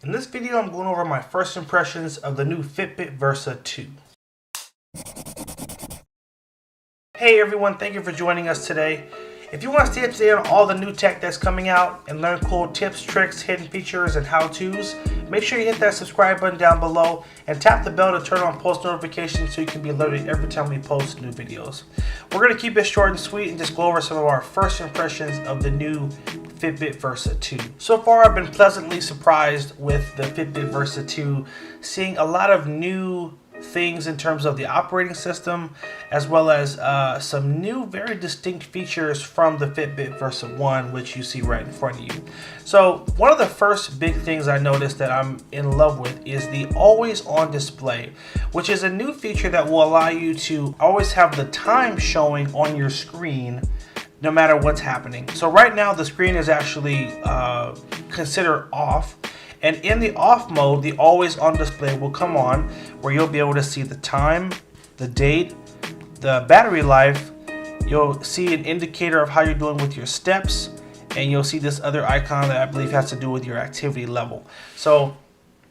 In this video, I'm going over my first impressions of the new Fitbit Versa 2. Hey everyone, thank you for joining us today. If you want to stay up to date on all the new tech that's coming out and learn cool tips, tricks, hidden features, and how-tos, make sure you hit that subscribe button down below and tap the bell to turn on post notifications so you can be alerted every time we post new videos. We're going to keep it short and sweet and just go over some of our first impressions of the new Fitbit Versa 2. So far, I've been pleasantly surprised with the Fitbit Versa 2, seeing a lot of new things in terms of the operating system, as well as some new very distinct features from the Fitbit Versa 1, which you see right in front of you. So one of the first big things I noticed that I'm in love with is the always on display, which is a new feature that will allow you to always have the time showing on your screen no matter what's happening. So right now the screen is actually considered off. And in the off mode, the always on display will come on, where you'll be able to see the time, the date, the battery life. You'll see an indicator of how you're doing with your steps, and you'll see this other icon that I believe has to do with your activity level. So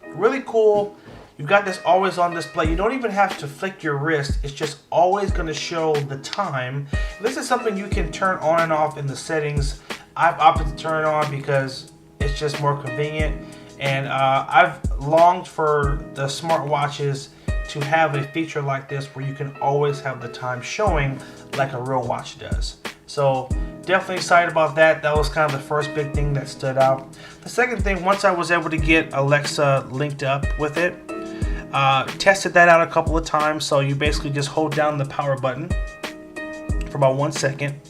really cool. You've got this always on display. You don't even have to flick your wrist. It's just always going to show the time. This is something you can turn on and off in the settings. I've opted to turn it on because it's just more convenient. And I've longed for the smartwatches to have a feature like this where you can always have the time showing like a real watch does. So definitely excited about that. That was kind of the first big thing that stood out. The second thing, once I was able to get Alexa linked up with it, tested that out a couple of times. So you basically just hold down the power button for about 1 second.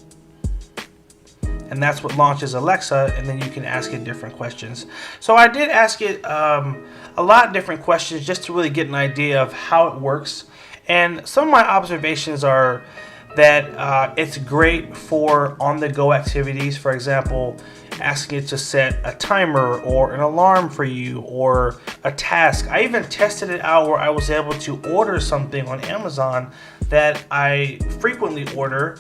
And that's what launches Alexa, and then you can ask it different questions. So I did ask it a lot of different questions just to really get an idea of how it works. And some of my observations are that it's great for on-the-go activities. For example, asking it to set a timer or an alarm for you or a task. I even tested it out where I was able to order something on Amazon that I frequently order.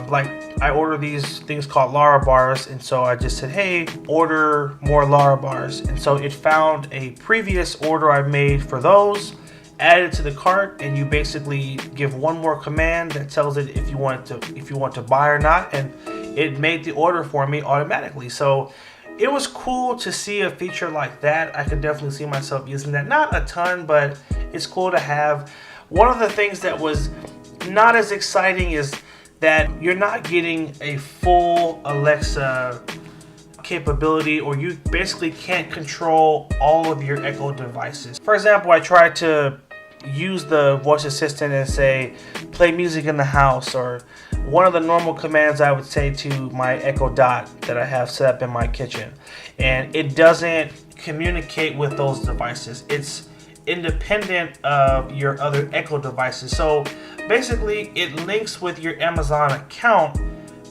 Like I order these things called Lara bars, and so I just said, hey, order more Lara bars, and so it found a previous order I made for those, added to the cart, and you basically give one more command that tells it if you want to buy or not, and it made the order for me automatically. So it was cool to see a feature like that. I could definitely see myself using that. Not a ton, but it's cool to have. One of the things that was not as exciting is that you're not getting a full Alexa capability, or you basically can't control all of your Echo devices. For example, I tried to use the voice assistant and say, play music in the house, or one of the normal commands I would say to my Echo Dot that I have set up in my kitchen. And it doesn't communicate with those devices. It's independent of your other Echo devices. So basically it links with your Amazon account,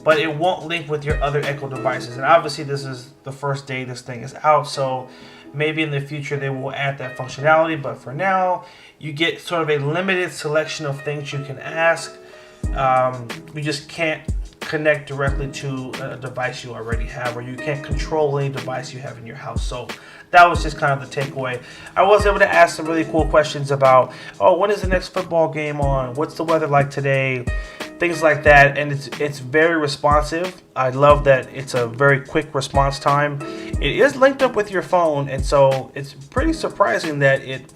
but it won't link with your other Echo devices. And obviously this is the first day this thing is out, so maybe in the future they will add that functionality, but for now you get sort of a limited selection of things you can ask. You just can't connect directly to a device you already have, or you can't control any device you have in your house. So that was just kind of the takeaway. I was able to ask some really cool questions about, oh, when is the next football game on? What's the weather like today? Things like that, and it's very responsive. I love that it's a very quick response time. It is linked up with your phone, and so it's pretty surprising that it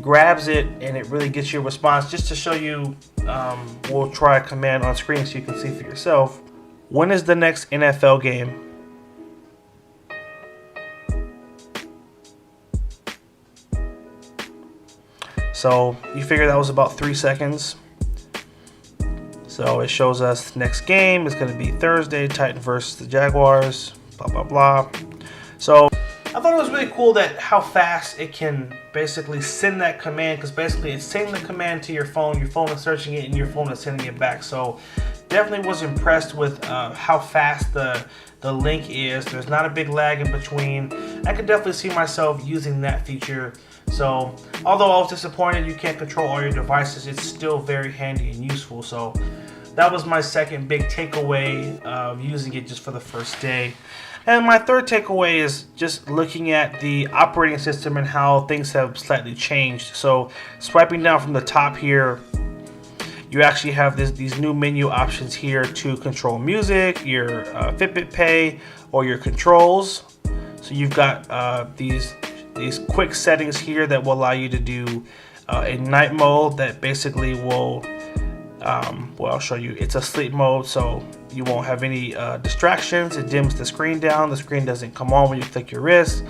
grabs it and it really gets your response. Just to show you, we'll try a command on screen so you can see for yourself. When is the next NFL game? So you figure that was about 3 seconds. So it shows us next game is going to be Thursday, Titans versus the Jaguars, blah, blah, blah. So I thought it was really cool that how fast it can basically send that command, because basically it's sending the command to your phone is searching it, and your phone is sending it back. So definitely was impressed with how fast the link is. There's not a big lag in between. I could definitely see myself using that feature. So although I was disappointed you can't control all your devices, it's still very handy and useful. So that was my second big takeaway of using it just for the first day. And my third takeaway is just looking at the operating system and how things have slightly changed. So swiping down from the top here, you actually have these new menu options here to control music, your Fitbit Pay, or your controls. So you've got these quick settings here that will allow you to do a night mode that basically will, well, I'll show you. It's a sleep mode, so you won't have any distractions. It dims the screen down. The screen doesn't come on when you click your wrist.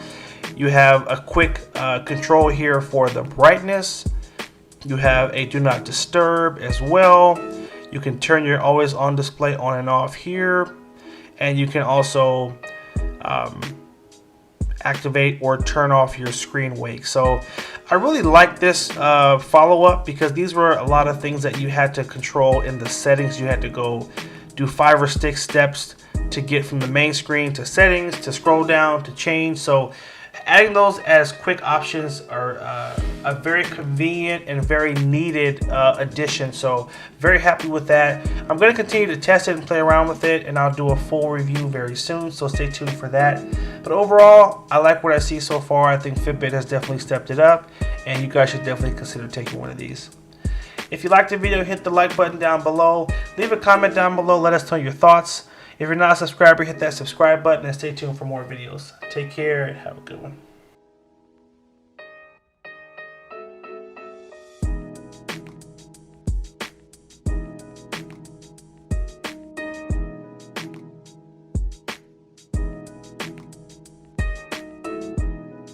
You have a quick control here for the brightness. You have a do not disturb as well. You can turn your always on display on and off here, and you can also activate or turn off your screen wake. So I really like this follow-up, because these were a lot of things that you had to control in the settings. You had to go do 5 or 6 steps to get from the main screen to settings, to scroll down, to change. So adding those as quick options are a very convenient and very needed addition. So very happy with that. I'm going to continue to test it and play around with it, and I'll do a full review very soon, so stay tuned for that. But overall, I like what I see so far. I think Fitbit has definitely stepped it up, and you guys should definitely consider taking one of these. If you liked the video, hit the like button down below. Leave a comment down below. Let us know your thoughts. If you're not a subscriber, hit that subscribe button and stay tuned for more videos. Take care and have a good one.